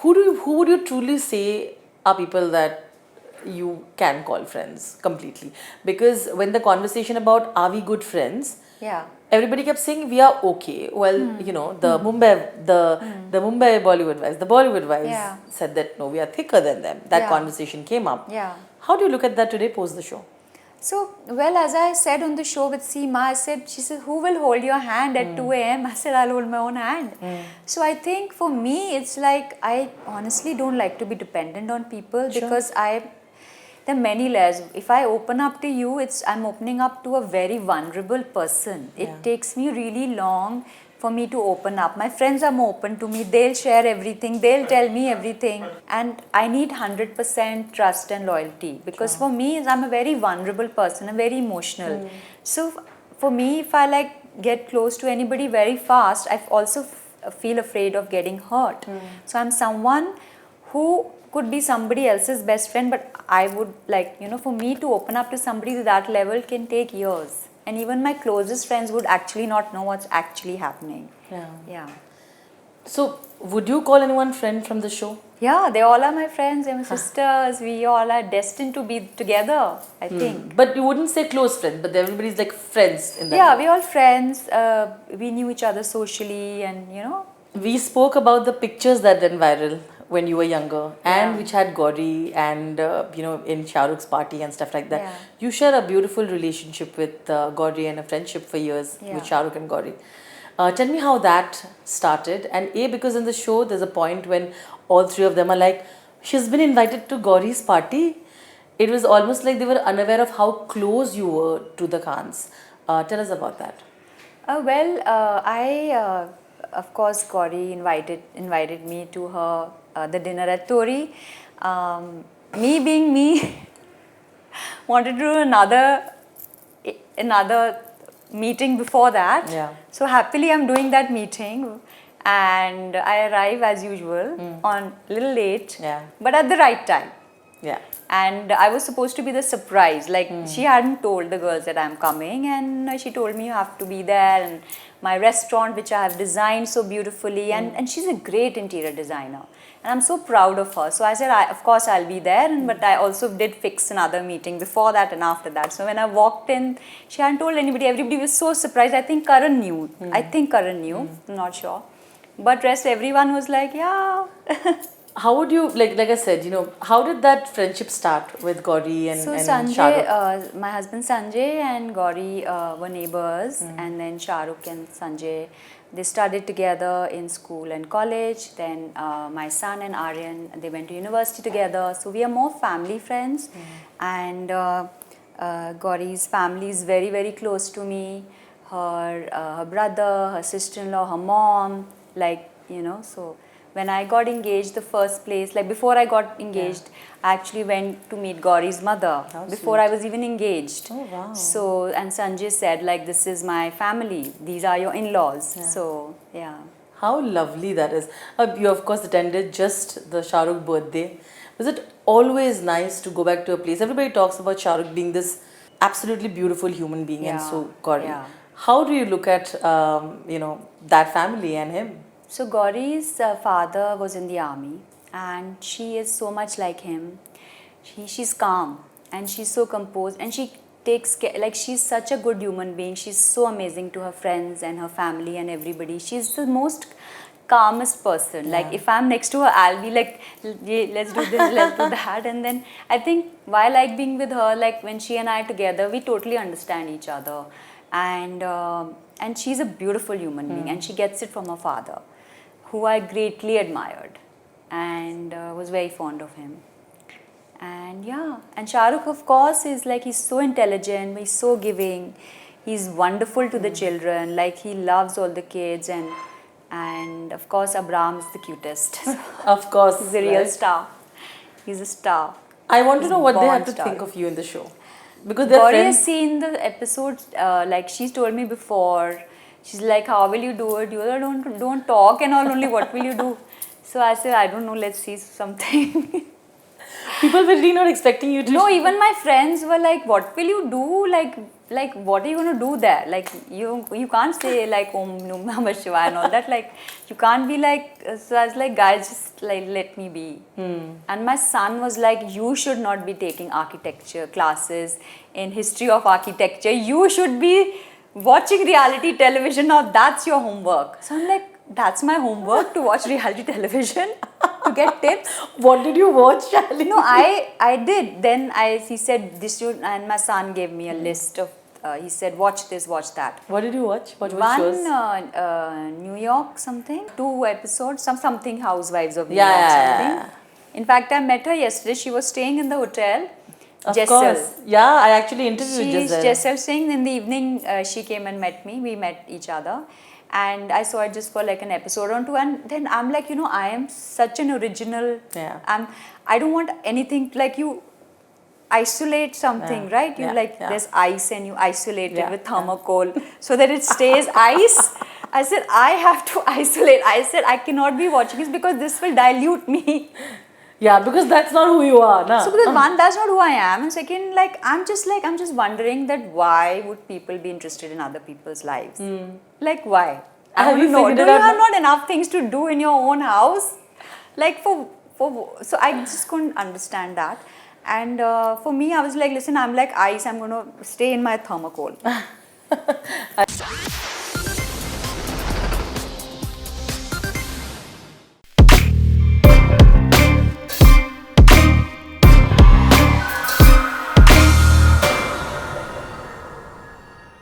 who would you truly say are people that you can call friends completely? Because when the conversation about are we good friends, Yeah. everybody kept saying we are okay. Well, you know, the Mumbai Bollywood wives, the Bollywood wives Yeah. said that no, we are thicker than them. That Yeah. conversation came up. Yeah. How do you look at that today post the show? So, well, as I said on the show with Seema, I said, she said, who will hold your hand at 2 a.m.? I said, I'll hold my own hand. So, I think for me, it's like, I honestly don't like to be dependent on people because there are many layers. If I open up to you, I'm opening up to a very vulnerable person. It takes me really long for me to open up. My friends are more open to me. They'll share everything. They'll tell me everything. And I need 100% trust and loyalty because for me, I'm a very vulnerable person. I'm very emotional. So for me, if I like get close to anybody very fast, I also feel afraid of getting hurt. So I'm someone who could be somebody else's best friend, but I would like, for me to open up to somebody to that level can take years. And even my closest friends would actually not know what's actually happening. Yeah. So, would you call anyone friend from the show? Yeah, they all are my friends, they're my sisters. We all are destined to be together, I think. But you wouldn't say close friend, but everybody's like friends in that. Yeah, we're all friends. We knew each other socially and, We spoke about the pictures that went viral when you were younger and which had Gauri and in Shah Rukh's party and stuff like that. Yeah. You share a beautiful relationship with Gauri and a friendship for years with Shah Rukh and Gauri. Tell me how that started. And because in the show there's a point when all three of them are like, she's been invited to Gauri's party. It was almost like they were unaware of how close you were to the Khans. Tell us about that. Of course, Gauri invited me to her the dinner at Tori. Me being me, wanted to do another meeting before that. Yeah. So happily, I'm doing that meeting, and I arrive as usual on a little late, but at the right time. Yeah. And I was supposed to be the surprise. Like she hadn't told the girls that I'm coming, and she told me you have to be there. And my restaurant, which I have designed so beautifully, and she's a great interior designer, and I'm so proud of her. So I said, of course I'll be there, but I also did fix another meeting before that and after that. So when I walked in, she hadn't told anybody. Everybody was so surprised. I think Karan knew. I'm not sure, but rest everyone was like, yeah. How would you, like I said, how did that friendship start with Gauri and Sanjay, Shah Rukh? My husband Sanjay and Gauri were neighbors, and then Shah Rukh and Sanjay, they studied together in school and college. Then my son and Aryan, they went to university together. So we are more family friends, and Gauri's family is very, very close to me. Her brother, her sister-in-law, her mom, so when I got engaged, the first place, like before I got engaged, I actually went to meet Gauri's mother before I was even engaged. Oh, wow. So, and Sanjay said, like, this is my family. These are your in-laws. Yeah. So, yeah. How lovely that is. You, of course, attended just the Shah Rukh birthday. Was it always nice to go back to a place? Everybody talks about Shah Rukh being this absolutely beautiful human being and so Gauri. Yeah. How do you look at, that family and him? So Gauri's father was in the army, and she is so much like him. She's calm and she's so composed, and she takes care, like she's such a good human being. She's so amazing to her friends and her family and everybody. She's the most calmest person. Like if I'm next to her, I'll be like, let's do this, let's do that. And then I think why I like being with her, like when she and I are together, we totally understand each other. And she's a beautiful human being, and she gets it from her father, who I greatly admired and was very fond of him. And and Shah Rukh, of course, is like, he's so intelligent, he's so giving, he's wonderful to the children, like he loves all the kids, and of course Abram's the cutest. Of course. He's a real star. He's a star. I want to know what they have to think of you in the show. Because they're Gauri friends. has seen the episodes, like she's told me before. She's like, how will you do it? You don't talk and all, only what will you do? So I said, I don't know, let's see something. People were really not expecting you to. No, even my friends were like, "What will you do? Like what are you going to do there? Like you can't say like Om Namah Shivaya and all that. Like you can't be like." So I was like, "Guys, just like let me be." And my son was like, "You should not be taking architecture classes in history of architecture. You should be watching reality television. Now that's your homework." So I'm like, "That's my homework, to watch reality television to get tips." What did you watch, Shalini? No, I did. Then he said this should, and my son gave me a list of. He said, "Watch this, watch that." What did you watch? What One shows? New York something, 2 episodes, something Housewives of New Yeah, York yeah, something. yeah. In fact, I met her yesterday. She was staying in the hotel. Of Jessel. course. Yeah, I actually interviewed She's Giselle. Jessel Singh. In the evening, she came and met me. We met each other. And I saw it just for like an episode or two. And then I'm like, I am such an original. Yeah. I don't want anything like you isolate something, right? You there's ice and you isolate it with thermocol so that it stays ice. I said, I have to isolate. I said, I cannot be watching this because this will dilute me. Yeah, because that's not who you are, na? So because one, that's not who I am, and second, I'm just wondering that why would people be interested in other people's lives? Like why? I Have want you to know. Do figured you it out have now? not enough things to do in your own house? Like so I just couldn't understand that. And for me, I was like, listen, I'm like ice. I'm going to stay in my thermocol.